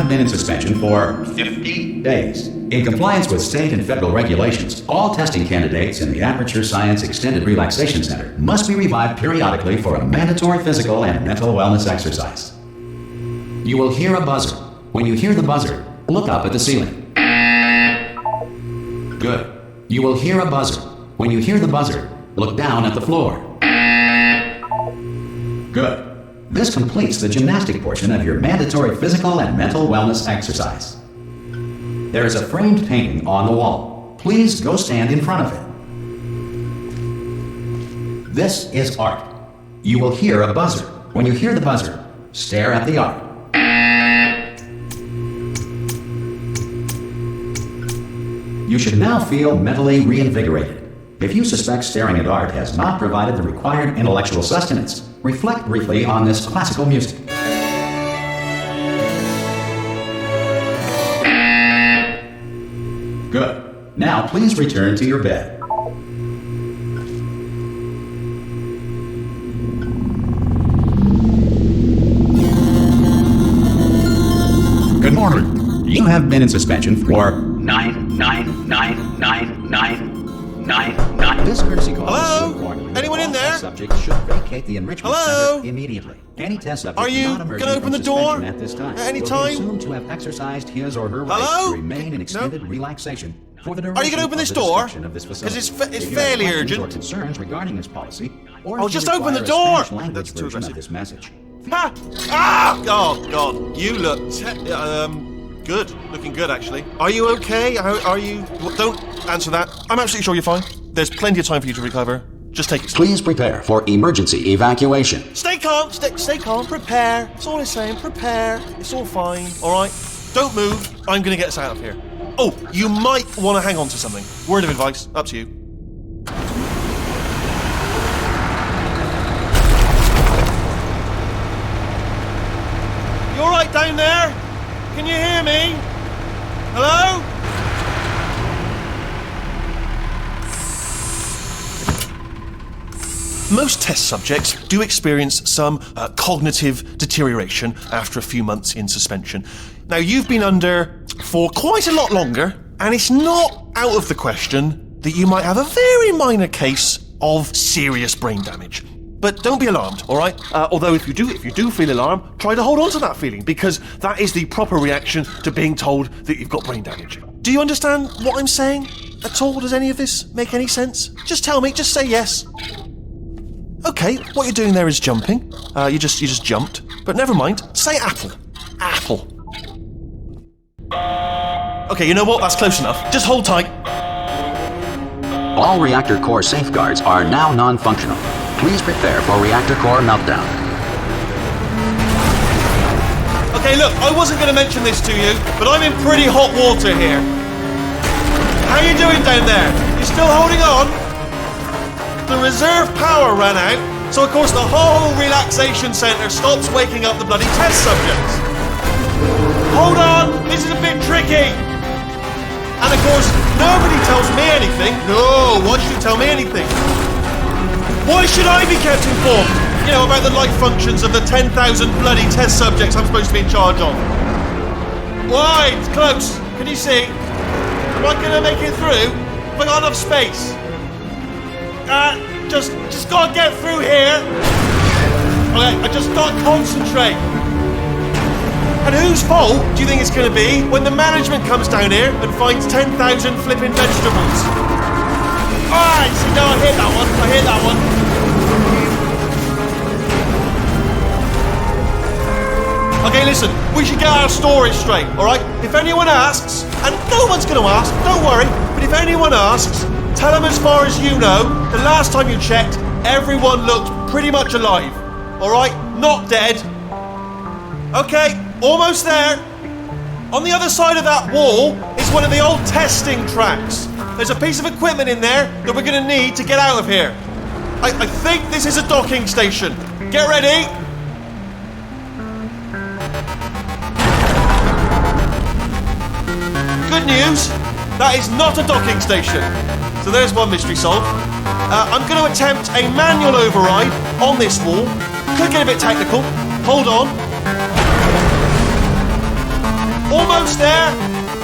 have been in suspension for 50 days. In compliance with state and federal regulations, all testing candidates in the Aperture Science Extended Relaxation Center must be revived periodically for a mandatory physical and mental wellness exercise. You will hear a buzzer. When you hear the buzzer, look up at the ceiling. Good. You will hear a buzzer. When you hear the buzzer, look down at the floor. Good. This completes the gymnastic portion of your mandatory physical and mental wellness exercise. There is a framed painting on the wall. Please go stand in front of it. This is art. You will hear a buzzer. When you hear the buzzer, stare at the art. You should now feel mentally reinvigorated. If you suspect staring at art has not provided the required intellectual sustenance, reflect briefly on this classical music. Good. Now please return to your bed. Good morning. You have been in suspension for 9999999. This courtesy call. Hello? Anyone in there? Subject should vacate the enrichment Hello? center immediately. Any test subject Are you not emerging gonna open from the door suspension at this time at any will time? be assumed to have exercised his or her Hello? right to remain in extended relaxation for the duration Are you going to open this of the door? description of this facility. Because it's If you have fairly questions urgent. or concerns regarding this policy, or Oh, if you just open the require a door! Spanish language That's too version of aggressive. this message. Ha! Ah! Oh, God. You look good. Looking good, actually. Are you okay? Are you... Don't answer that. I'm absolutely sure you're fine. There's plenty of time for you to recover. Just take it slow. Please prepare for emergency evacuation. Stay calm. Stay calm. Prepare. That's all I'm saying. Prepare. It's all fine. All right? Don't move. I'm going to get us out of here. Oh, you might want to hang on to something. Word of advice. Up to you. You all right down there? Can you hear me? Hello? Most test subjects do experience some cognitive deterioration after a few months in suspension. Now, you've been under for quite a lot longer, and it's not out of the question that you might have a very minor case of serious brain damage. But don't be alarmed, all right? Although if you do feel alarmed, try to hold on to that feeling, because that is the proper reaction to being told that you've got brain damage. Do you understand what I'm saying at all? Does any of this make any sense? Just tell me, just say yes. Okay, what you're doing there is jumping. You just jumped. But never mind, say apple. Apple. Okay, you know what? That's close enough. Just hold tight. All reactor core safeguards are now non-functional. Please prepare for reactor core meltdown. Okay, look, I wasn't going to mention this to you, but I'm in pretty hot water here. How you doing down there? You still holding on? The reserve power ran out, so of course the whole relaxation centre stops waking up the bloody test subjects. Hold on, this is a bit tricky. And of course, nobody tells me anything. No, why should you tell me anything? Why should I be kept informed? You know, about the life functions of the 10,000 bloody test subjects I'm supposed to be in charge of. Why? It's close. Can you see? Am I going to make it through? Have I got enough space? Just gotta get through here. Okay, I just gotta concentrate. And whose fault do you think it's gonna be when the management comes down here and finds 10,000 flipping vegetables? Alright, see, no, I hear that one. Okay, listen, we should get our story straight, alright? If anyone asks, and no one's gonna ask, don't worry, but if anyone asks, tell them as far as you know, the last time you checked, everyone looked pretty much alive. Alright? Not dead. Okay, almost there. On the other side of that wall is one of the old testing tracks. There's a piece of equipment in there that we're going to need to get out of here. I think this is a docking station. Get ready. Good news, that is not a docking station. So there's one mystery solved. I'm going to attempt a manual override on this wall. Could get a bit technical. Hold on. Almost there.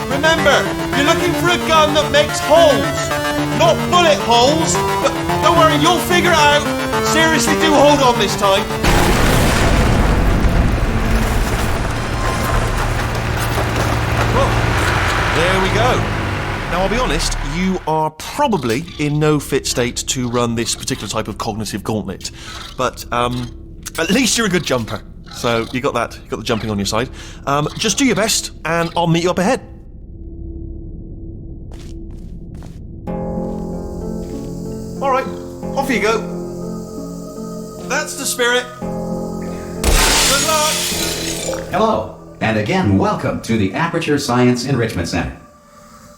Remember, you're looking for a gun that makes holes. Not bullet holes, but don't worry, you'll figure it out. Seriously, do hold on this time. Well, there we go. Now, I'll be honest, you are probably in no fit state to run this particular type of cognitive gauntlet. But, at least you're a good jumper. So, you got the jumping on your side. Just do your best, and I'll meet you up ahead. Alright, off you go. That's the spirit. Good luck! Hello, and again, welcome to the Aperture Science Enrichment Center.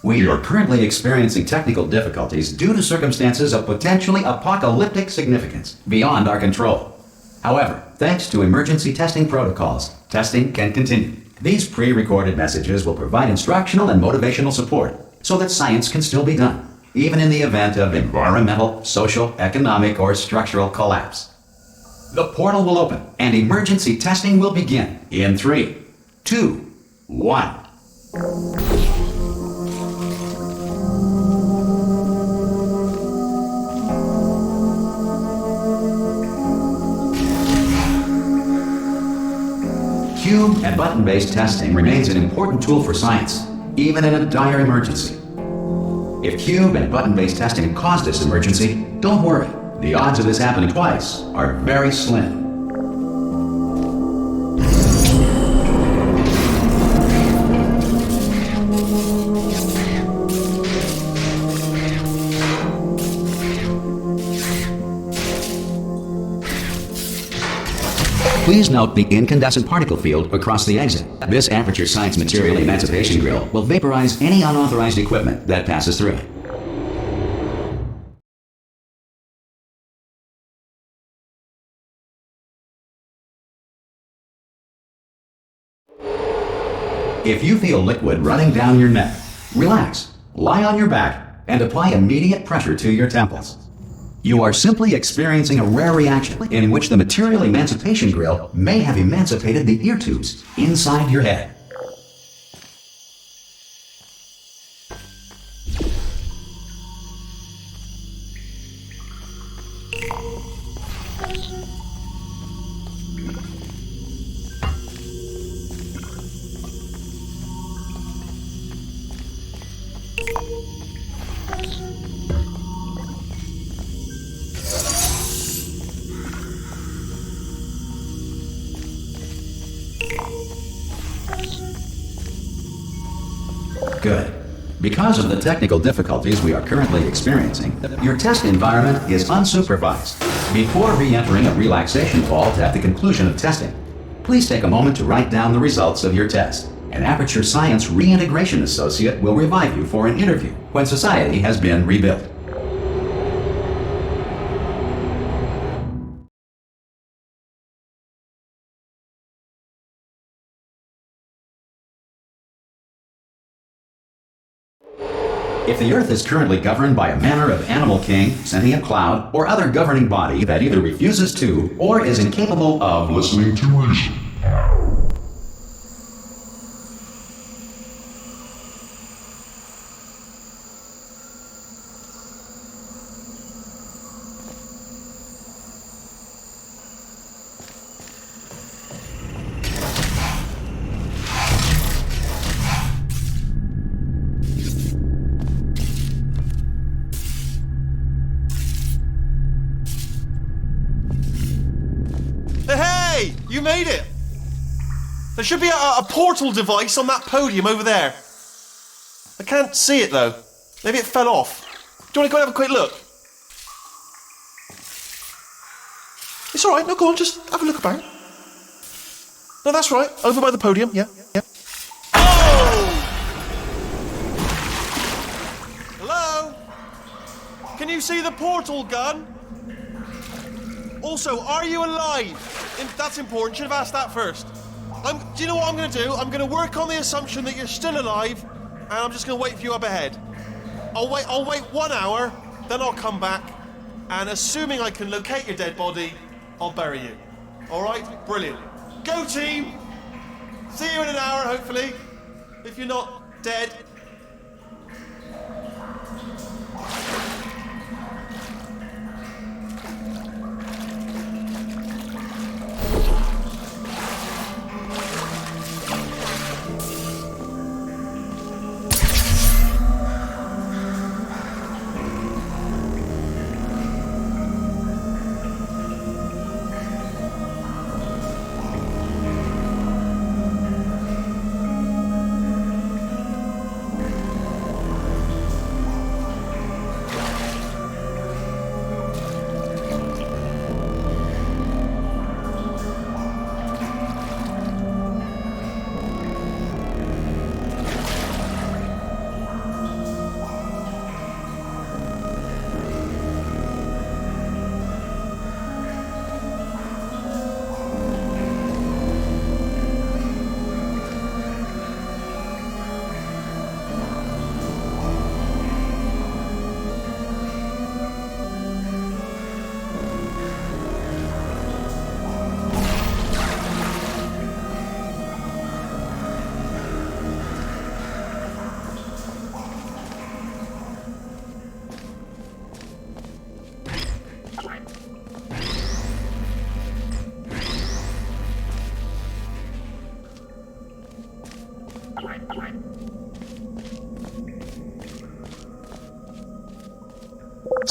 We are currently experiencing technical difficulties due to circumstances of potentially apocalyptic significance beyond our control. However, thanks to emergency testing protocols, testing can continue. These pre-recorded messages will provide instructional and motivational support so that science can still be done, even in the event of environmental, social, economic, or structural collapse. The portal will open and emergency testing will begin in 3, 2, 1. Cube and button-based testing remains an important tool for science, even in a dire emergency. If cube and button-based testing caused this emergency, don't worry. The odds of this happening twice are very slim. Please note the incandescent particle field across the exit. This Aperture Science Material Emancipation Grill will vaporize any unauthorized equipment that passes through it. If you feel liquid running down your neck, relax, lie on your back, and apply immediate pressure to your temples. You are simply experiencing a rare reaction in which the material emancipation grill may have emancipated the ear tubes inside your head. Good. Because of the technical difficulties we are currently experiencing, your test environment is unsupervised. Before re-entering a relaxation vault at the conclusion of testing, please take a moment to write down the results of your test. An Aperture Science Reintegration Associate will revive you for an interview when society has been rebuilt. If the Earth is currently governed by a manner of animal king, sentient cloud, or other governing body that either refuses to or is incapable of listening to reason, Hey, you made it! There should be a portal device on that podium over there. I can't see it though. Maybe it fell off. Do you want to go and have a quick look? It's alright, no, go on, just have a look about. No, that's right, over by the podium, yeah. Oh! Hello? Can you see the portal gun? Also, are you alive? That's important. Should have asked that first. Do you know what I'm going to do? I'm going to work on the assumption that you're still alive, and I'm just going to wait for you up ahead. I'll wait 1 hour, then I'll come back, and assuming I can locate your dead body, I'll bury you. All right? Brilliant. Go team! See you in an hour, hopefully. if you're not dead.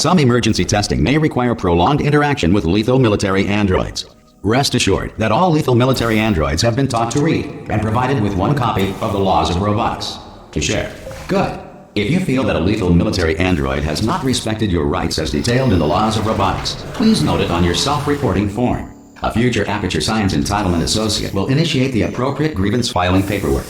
Some emergency testing may require prolonged interaction with lethal military androids. Rest assured that all lethal military androids have been taught to read and provided with one copy of the Laws of Robotics to share. Good. If you feel that a lethal military android has not respected your rights as detailed in the Laws of Robotics, please note it on your self-reporting form. A future Aperture Science Entitlement Associate will initiate the appropriate grievance filing paperwork.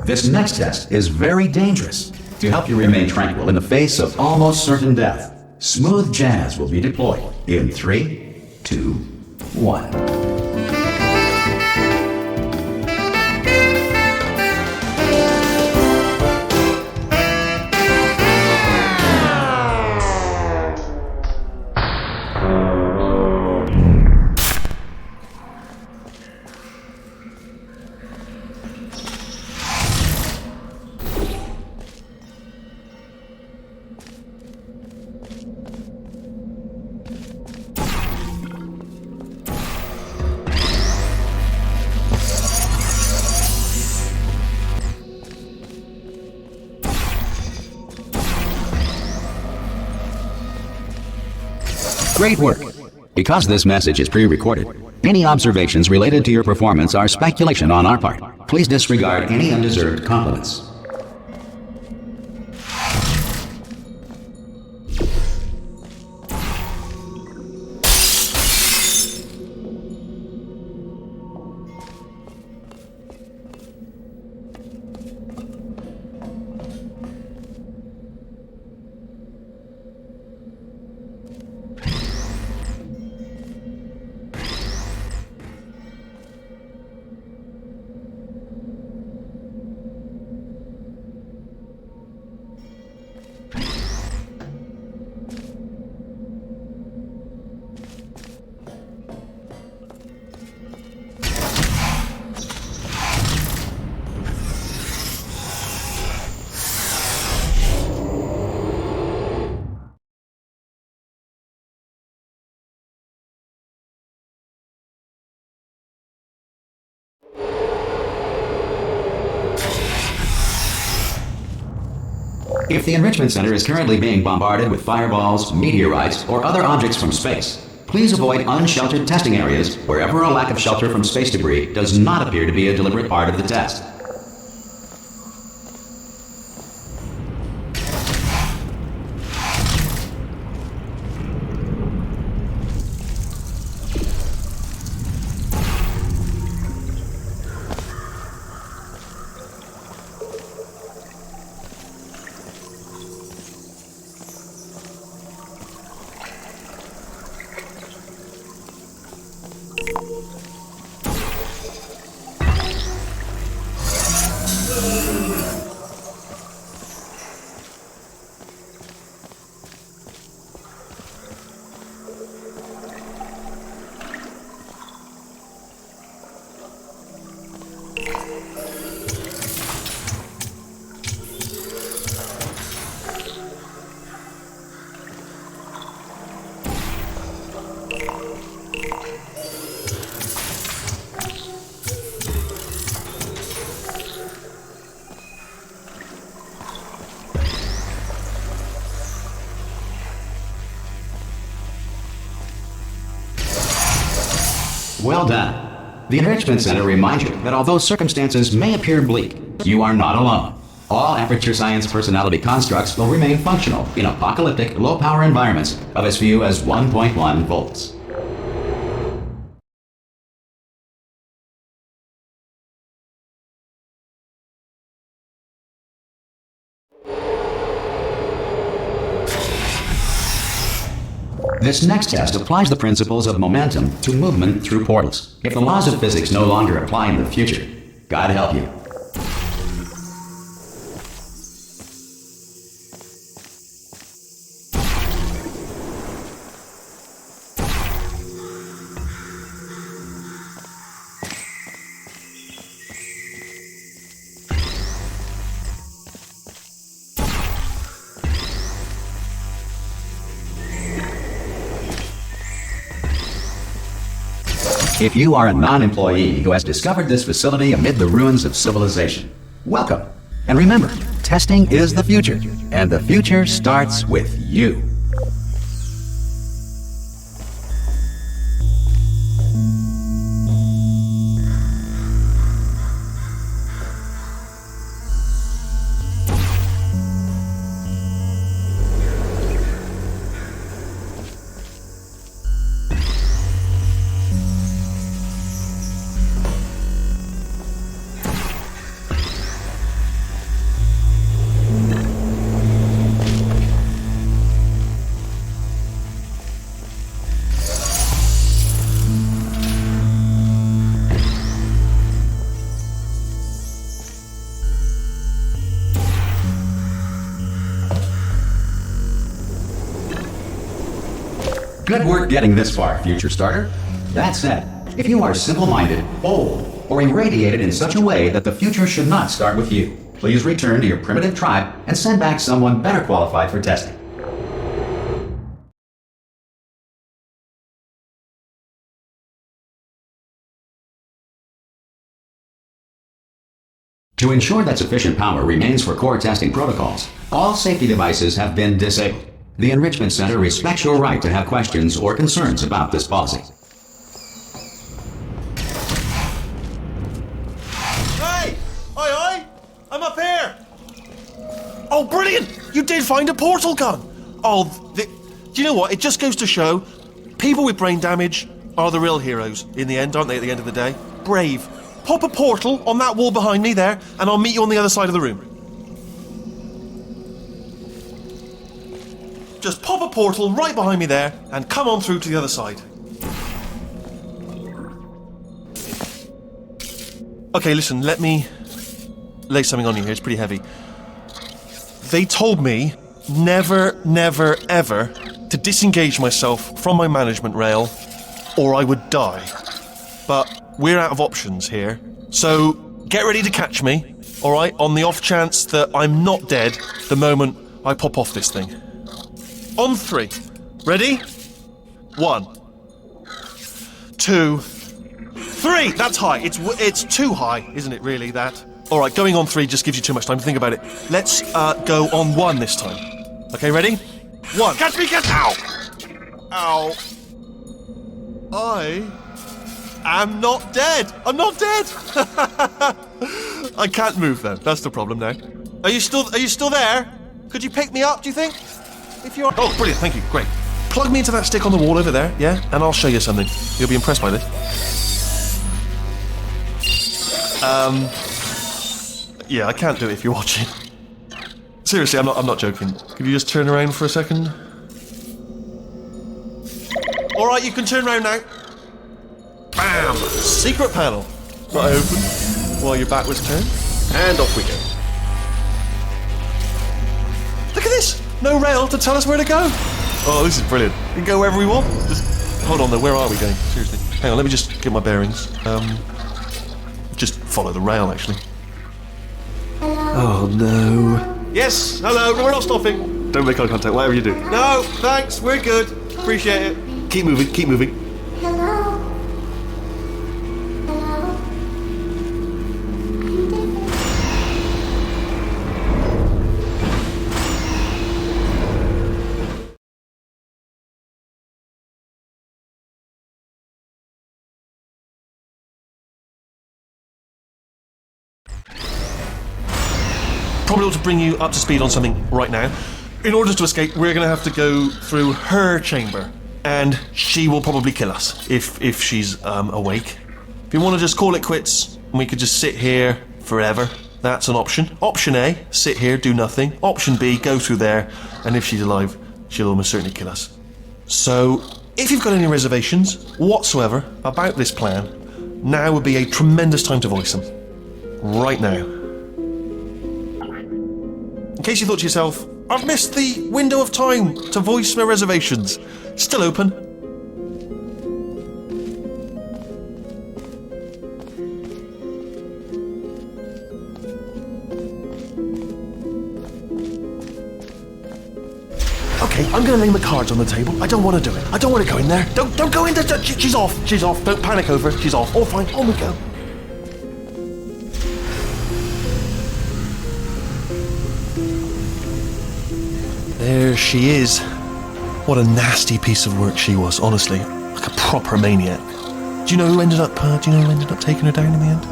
This next test is very dangerous. To help you remain tranquil in the face of almost certain death, smooth jazz will be deployed in 3, 2, 1. Great work! Because this message is pre-recorded, any observations related to your performance are speculation on our part. Please disregard any undeserved compliments. If the Enrichment Center is currently being bombarded with fireballs, meteorites, or other objects from space, please avoid unsheltered testing areas wherever a lack of shelter from space debris does not appear to be a deliberate part of the test. Well done. The Enrichment Center reminds you that although circumstances may appear bleak, you are not alone. All Aperture Science personality constructs will remain functional in apocalyptic, low-power environments of as few as 1.1 volts. This next test applies the principles of momentum to movement through portals. If the laws of physics no longer apply in the future, God help you. If you are a non-employee who has discovered this facility amid the ruins of civilization, welcome. And remember, testing is the future, and the future starts with you. Good work getting this far, future starter. That said, if you are simple-minded, bold, or irradiated in such a way that the future should not start with you, please return to your primitive tribe and send back someone better qualified for testing. To ensure that sufficient power remains for core testing protocols, all safety devices have been disabled. The Enrichment Center respects your right to have questions or concerns about this policy. Hey! Oi! I'm up here! Oh, brilliant! You did find a portal gun! Do you know what? It just goes to show, people with brain damage are the real heroes in the end, aren't they, at the end of the day? Brave. Pop a portal on that wall behind me there, and I'll meet you on the other side of the room. Just pop a portal right behind me there, and come on through to the other side. Okay, listen, let me lay something on you here, it's pretty heavy. They told me never, never, ever to disengage myself from my management rail, or I would die. But we're out of options here, so get ready to catch me, alright, on the off chance that I'm not dead the moment I pop off this thing. On 3. Ready? 1, 2, 3! That's high. It's too high, isn't it, really, that? Alright, going on 3 just gives you too much time to think about it. Let's go on 1 this time. Okay, ready? 1. Catch me, catch! Ow! Ow. I am not dead. I'm not dead. I can't move though. That's the problem now. Are you still there? Could you pick me up, do you think? If you're... Oh, brilliant, thank you, great. Plug me into that stick on the wall over there, yeah? And I'll show you something. You'll be impressed by this. Yeah, I can't do it if you're watching. Seriously, I'm not joking. Could you just turn around for a second? Alright, you can turn around now. Bam! Secret panel. Right open while your back was turned. And off we go. Look at this! No rail to tell us where to go. Oh, this is brilliant. We can go wherever we want. Just hold on though, where are we going? Seriously. Hang on, let me just get my bearings. Just follow the rail, actually. Oh no. Yes, hello, we're not stopping. Don't make eye contact, whatever you do. No, thanks, we're good. Appreciate it. Keep moving, keep moving. Hello? probably ought to bring you up to speed on something right now. In order to escape, we're going to have to go through her chamber, and she will probably kill us if she's awake. If you want to just call it quits, and we could just sit here forever, that's an option. Option A, sit here, do nothing. Option B, go through there, and if she's alive, she'll almost certainly kill us. So, if you've got any reservations whatsoever about this plan, now would be a tremendous time to voice them. Right now. In case you thought to yourself, I've missed the window of time to voice my reservations. Still open. Okay, I'm gonna lay my cards on the table. I don't want to do it. I don't want to go in there. Don't go in there. She's off. She's off. Don't panic over her. She's off. All fine. On we go. There she is. What a nasty piece of work she was, honestly. Like a proper maniac. Do you know who ended up taking her down in the end?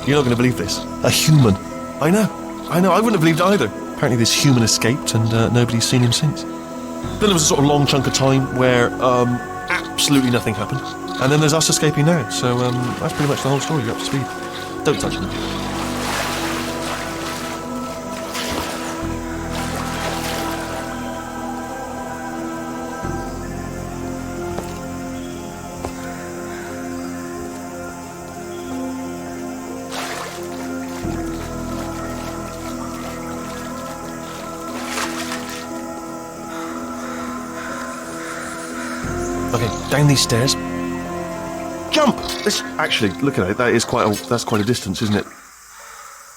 You're not going to believe this. A human. I know. I wouldn't have believed it either. Apparently this human escaped and nobody's seen him since. Then there was a sort of long chunk of time where absolutely nothing happened. And then there's us escaping now. So that's pretty much the whole story. You're up to speed. Don't touch me. Okay, down these stairs. Jump! Actually, look at it. That's quite a distance, isn't it?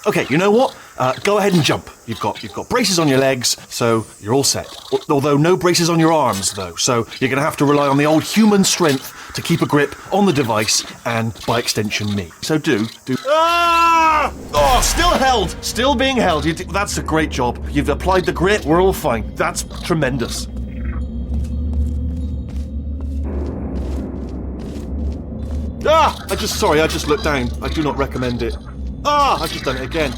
Okay, you know what? Go ahead and jump. You've got braces on your legs, so you're all set. Although no braces on your arms, though. So you're going to have to rely on the old human strength to keep a grip on the device, and by extension, me. So do. Ah! Oh, still held. Still being held. That's a great job. You've applied the grip. We're all fine. That's tremendous. I just looked down. I do not recommend it. I've just done it again.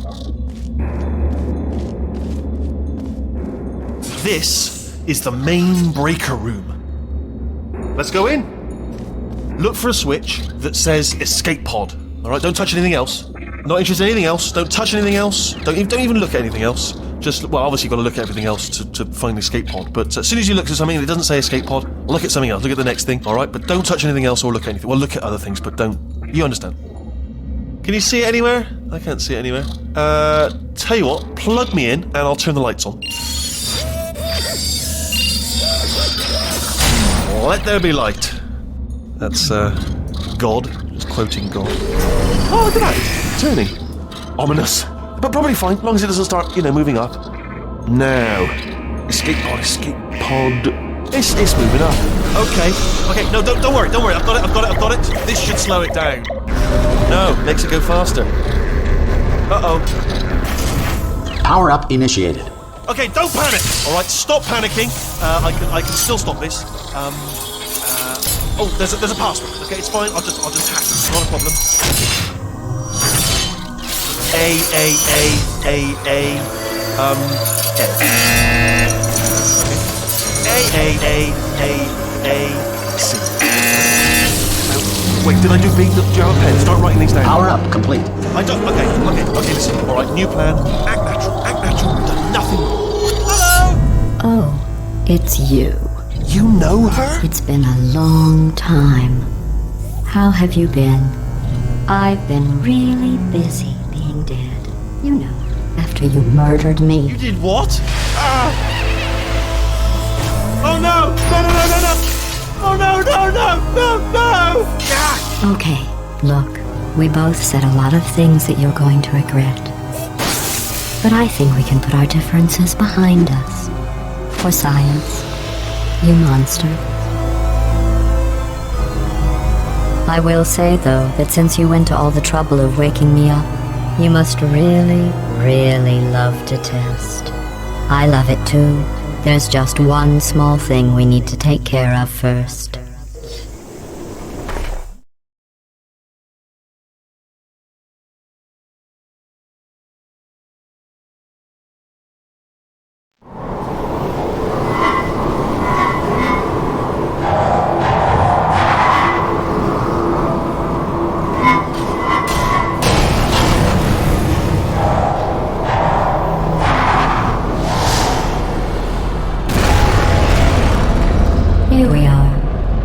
This is the main breaker room. Let's go in. Look for a switch that says escape pod. All right, don't touch anything else. Not interested in anything else. Don't touch anything else. Don't even look at anything else. Obviously you've got to look at everything else to find the escape pod. But as soon as you look at something that doesn't say escape pod, look at something else. Look at the next thing, all right? But don't touch anything else or look at anything. Well, look at other things, but don't. You understand? Can you see it anywhere? I can't see it anywhere. Tell you what, plug me in and I'll turn the lights on. Let there be light. That's, God. Just quoting God. Oh, look at that. It's turning. Ominous. But probably fine, as long as it doesn't start, moving up. Now. Escape pod. It's moving up. Okay, no, don't worry. I've got it. This should slow it down. No, makes it go faster. Uh-oh. Power up initiated. Okay, don't panic. All right, stop panicking. I can still stop this. There's a password. Okay, it's fine. I'll just hack it. It's not a problem. A. C. Wait, did I do B? Do you have a pen? Start writing these down. Power up complete. I don't. Okay, listen. All right, new plan. Act natural. We've done nothing. Hello! Oh, it's you. You know her? It's been a long time. How have you been? I've been really busy being dead. After you murdered me. You did what? Oh no! Oh no! Okay, look, we both said a lot of things that you're going to regret. But I think we can put our differences behind us. For science, you monster. I will say, though, that since you went to all the trouble of waking me up, you must really, really love to test. I love it too. There's just one small thing we need to take care of first.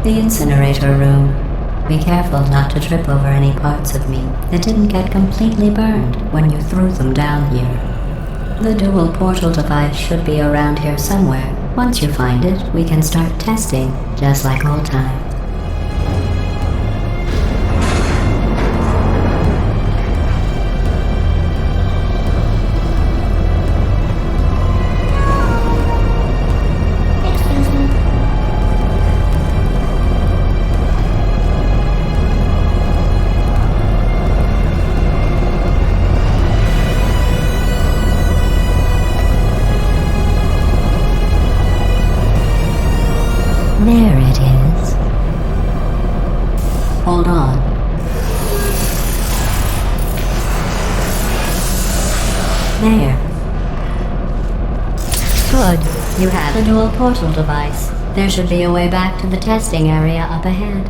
The incinerator room. Be careful not to trip over any parts of me that didn't get completely burned when you threw them down here. The dual portal device should be around here somewhere. Once you find it, we can start testing, just like old times. There it is. Hold on. There. Good. You have the dual portal device. There should be a way back to the testing area up ahead.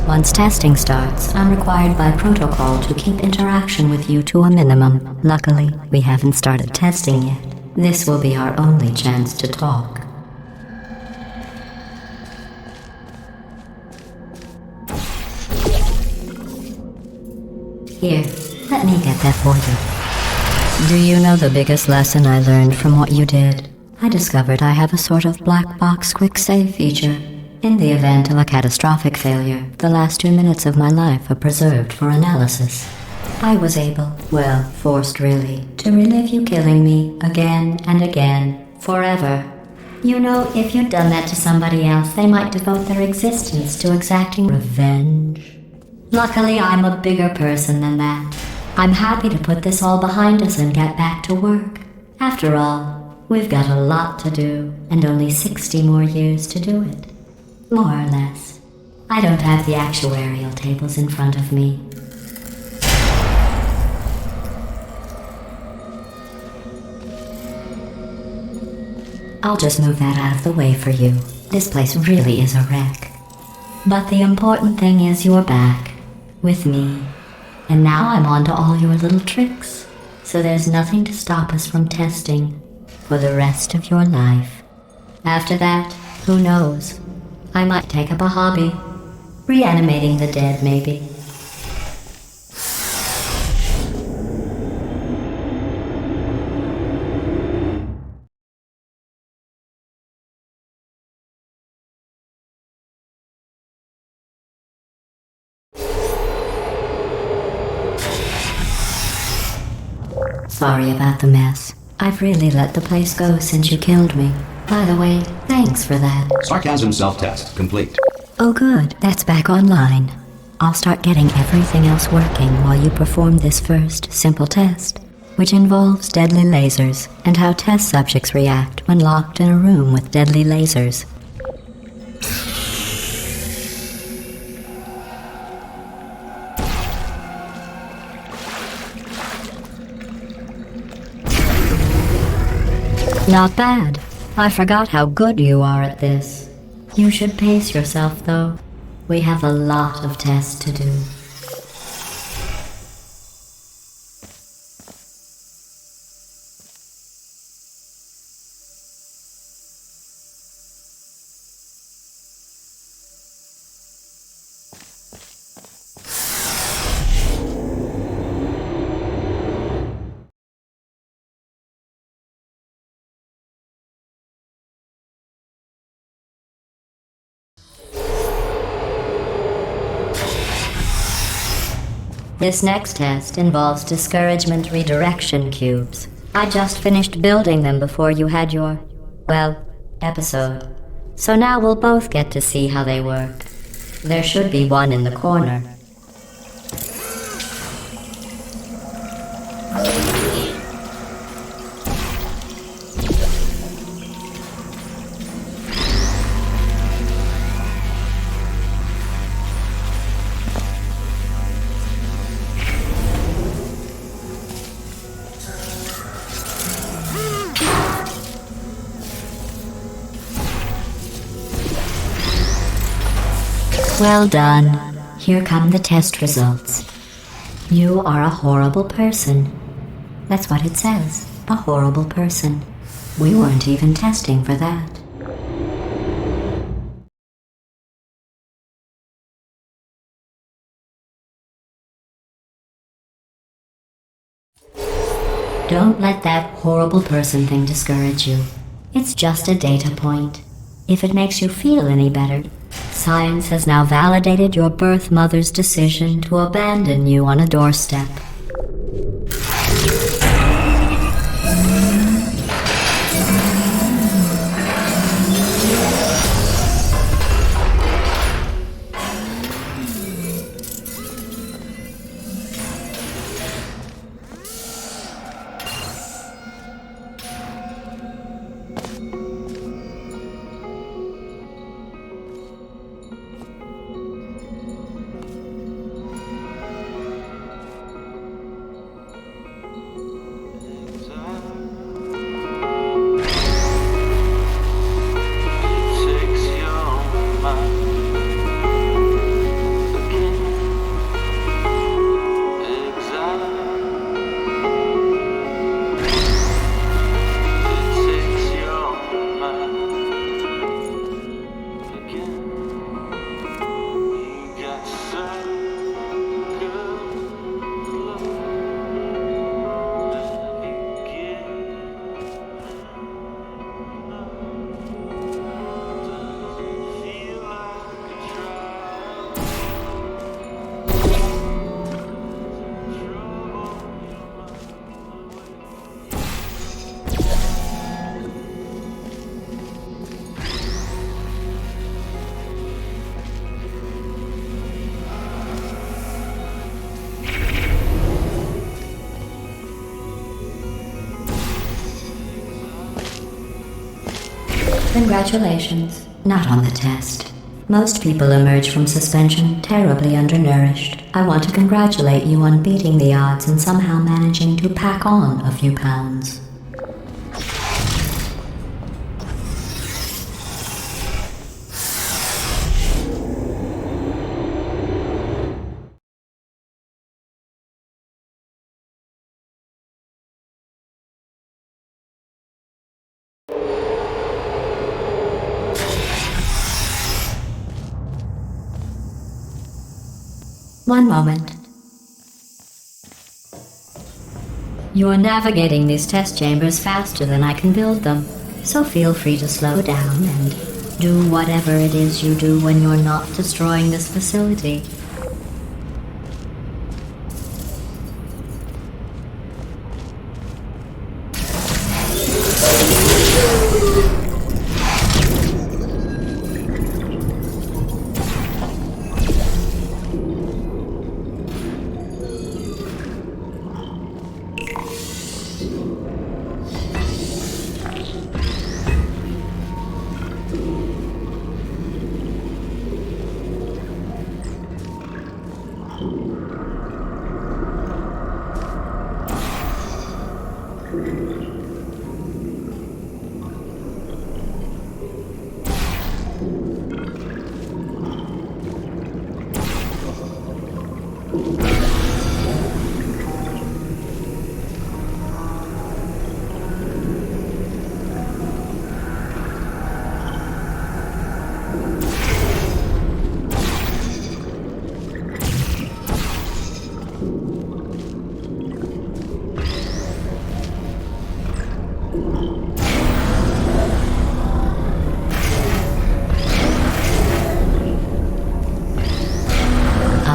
Once testing starts, I'm required by protocol to keep interaction with you to a minimum. Luckily, we haven't started testing yet. This will be our only chance to talk. Here, let me get that for you. Do you know the biggest lesson I learned from what you did? I discovered I have a sort of black box quick save feature. In the event of a catastrophic failure, the last 2 minutes of my life are preserved for analysis. I was able, well, forced really, to relive you killing me again and again, forever. You know, if you'd done that to somebody else, they might devote their existence to exacting revenge. Luckily, I'm a bigger person than that. I'm happy to put this all behind us and get back to work. After all, we've got a lot to do, and only 60 more years to do it. More or less. I don't have the actuarial tables in front of me. I'll just move that out of the way for you. This place really is a wreck. But the important thing is you're back. With me. And now I'm on to all your little tricks. So there's nothing to stop us from testing for the rest of your life. After that, who knows? I might take up a hobby. Reanimating the dead, maybe. Sorry about the mess. I've really let the place go since you killed me. By the way, thanks for that. Sarcasm self-test complete. Oh good, that's back online. I'll start getting everything else working while you perform this first, simple test, which involves deadly lasers and how test subjects react when locked in a room with deadly lasers. Not bad. I forgot how good you are at this. You should pace yourself, though. We have a lot of tests to do. This next test involves discouragement redirection cubes. I just finished building them before you had your, well, episode. So now we'll both get to see how they work. There should be one in the corner. Well done. Here come the test results. You are a horrible person. That's what it says. A horrible person. We weren't even testing for that. Don't let that horrible person thing discourage you. It's just a data point. If it makes you feel any better, science has now validated your birth mother's decision to abandon you on a doorstep. Congratulations. Not on the test. Most people emerge from suspension terribly undernourished. I want to congratulate you on beating the odds and somehow managing to pack on a few pounds. One moment. You are navigating these test chambers faster than I can build them, so feel free to slow down and do whatever it is you do when you're not destroying this facility.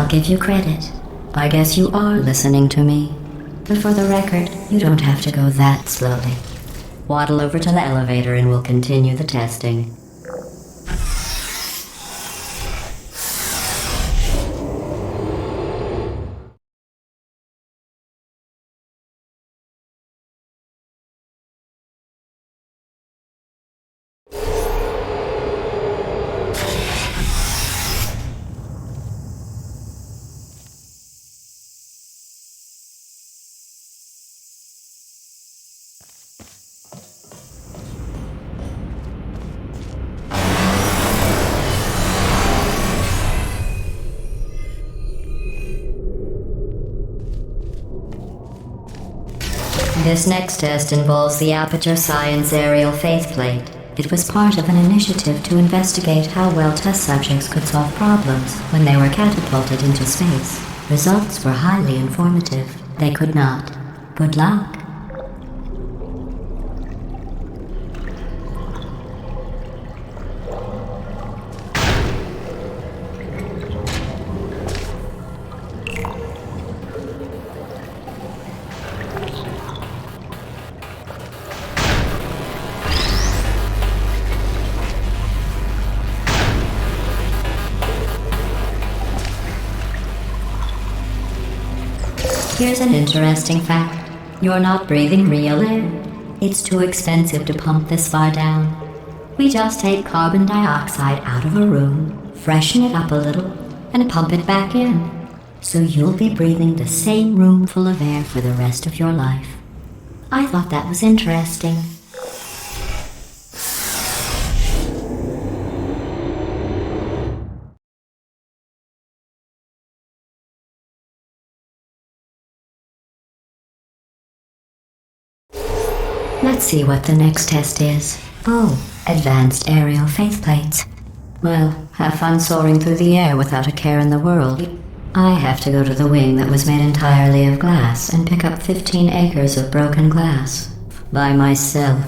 Give you credit. I guess you are listening to me. But for the record, you don't have to go that slowly. Waddle over to the elevator and we'll continue the testing. This next test involves the Aperture Science Aerial Faith Plate. It was part of an initiative to investigate how well test subjects could solve problems when they were catapulted into space. Results were highly informative. They could not. Good luck. Here's an interesting fact. You're not breathing real air. It's too expensive to pump this far down. We just take carbon dioxide out of a room, freshen it up a little, and pump it back in. So you'll be breathing the same room full of air for the rest of your life. I thought that was interesting. Let's see what the next test is. Oh, advanced aerial faith plates. Well, have fun soaring through the air without a care in the world. I have to go to the wing that was made entirely of glass and pick up 15 acres of broken glass. By myself.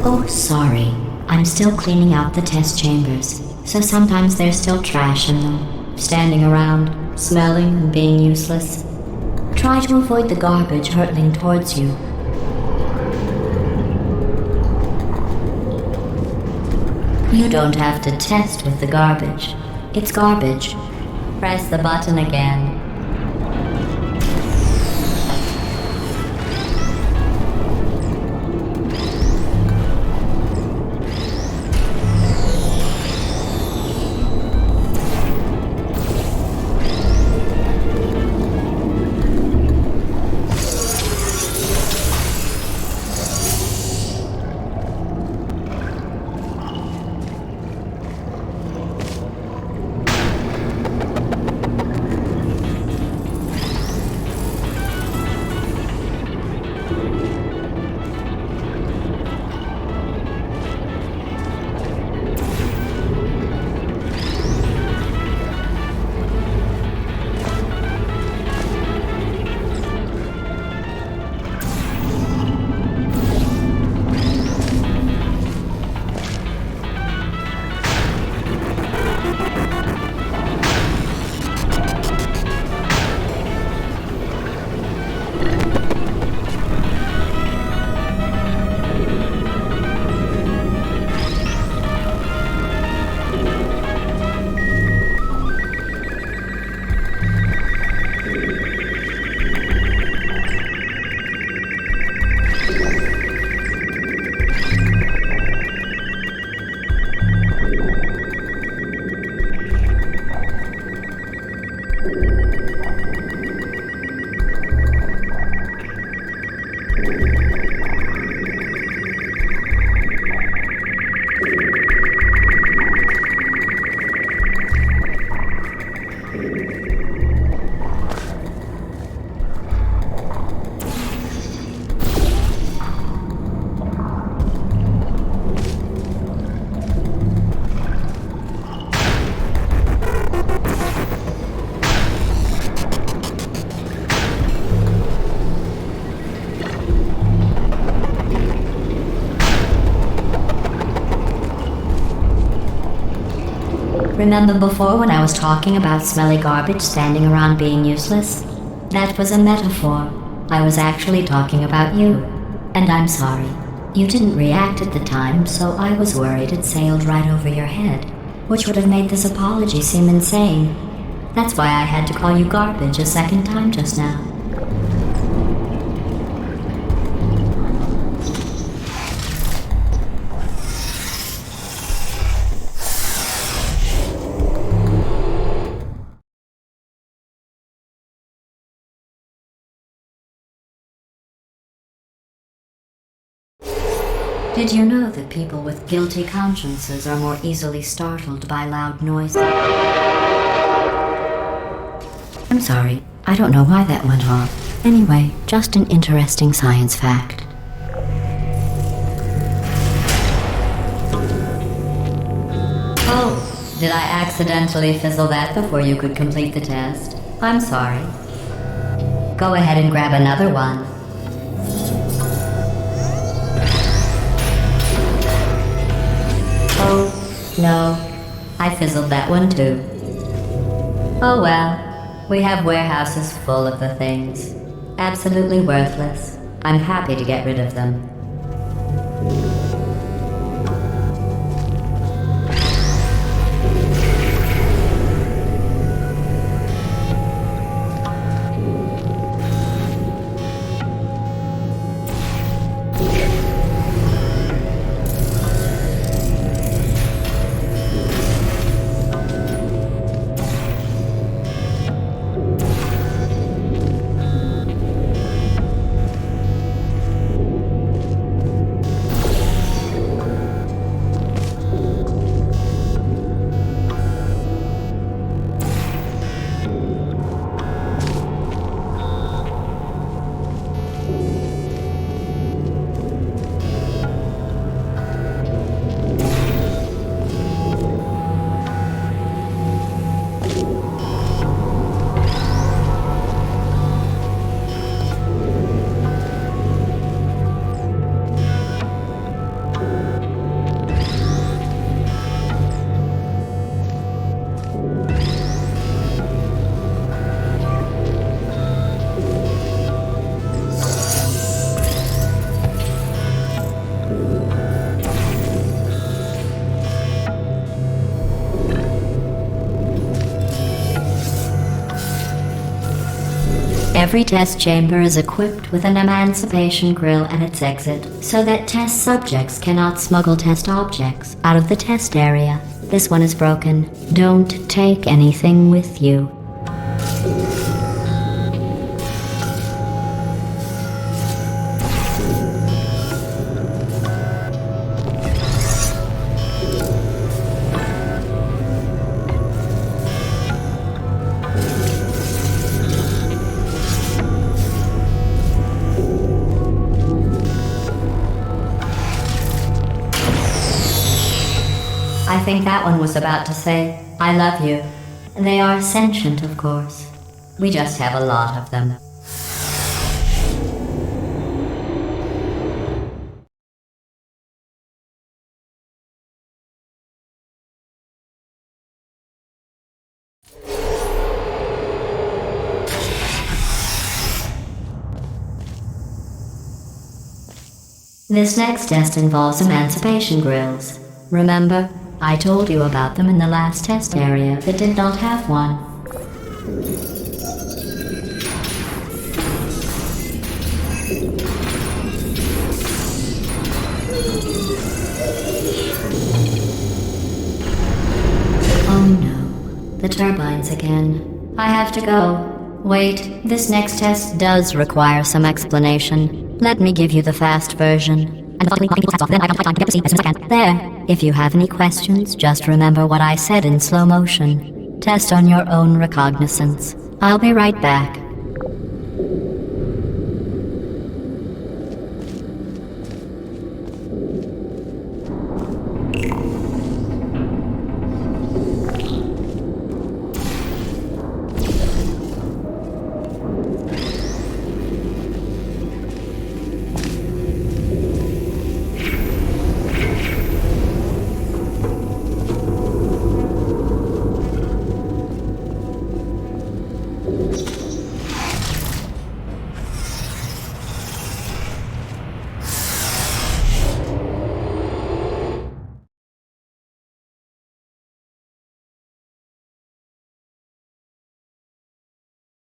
Oh, sorry. I'm still cleaning out the test chambers, so sometimes there's still trash in them, standing around, smelling and being useless. Try to avoid the garbage hurtling towards you. You don't have to test with the garbage. It's garbage. Press the button again. Remember before when I was talking about smelly garbage standing around being useless? That was a metaphor. I was actually talking about you. And I'm sorry. You didn't react at the time, so I was worried it sailed right over your head, which would have made this apology seem insane. That's why I had to call you garbage a second time just now. Did you know that people with guilty consciences are more easily startled by loud noises? I'm sorry, I don't know why that went off. Anyway, just an interesting science fact. Oh, did I accidentally fizzle that before you could complete the test? I'm sorry. Go ahead and grab another one. Oh, no. I fizzled that one too. Oh well. We have warehouses full of the things. Absolutely worthless. I'm happy to get rid of them. Every test chamber is equipped with an emancipation grill at its exit, so that test subjects cannot smuggle test objects out of the test area. This one is broken. Don't take anything with you. I think that one was about to say, I love you. They are sentient, of course. We just have a lot of them. This next test involves emancipation grills. Remember? I told you about them in the last test area that did not have one. Oh no, the turbines again. I have to go. Wait, this next test does require some explanation. Let me give you the fast version. And then I can get to see as soon as I can. There. If you have any questions, just remember what I said in slow motion. Test on your own recognizance. I'll be right back.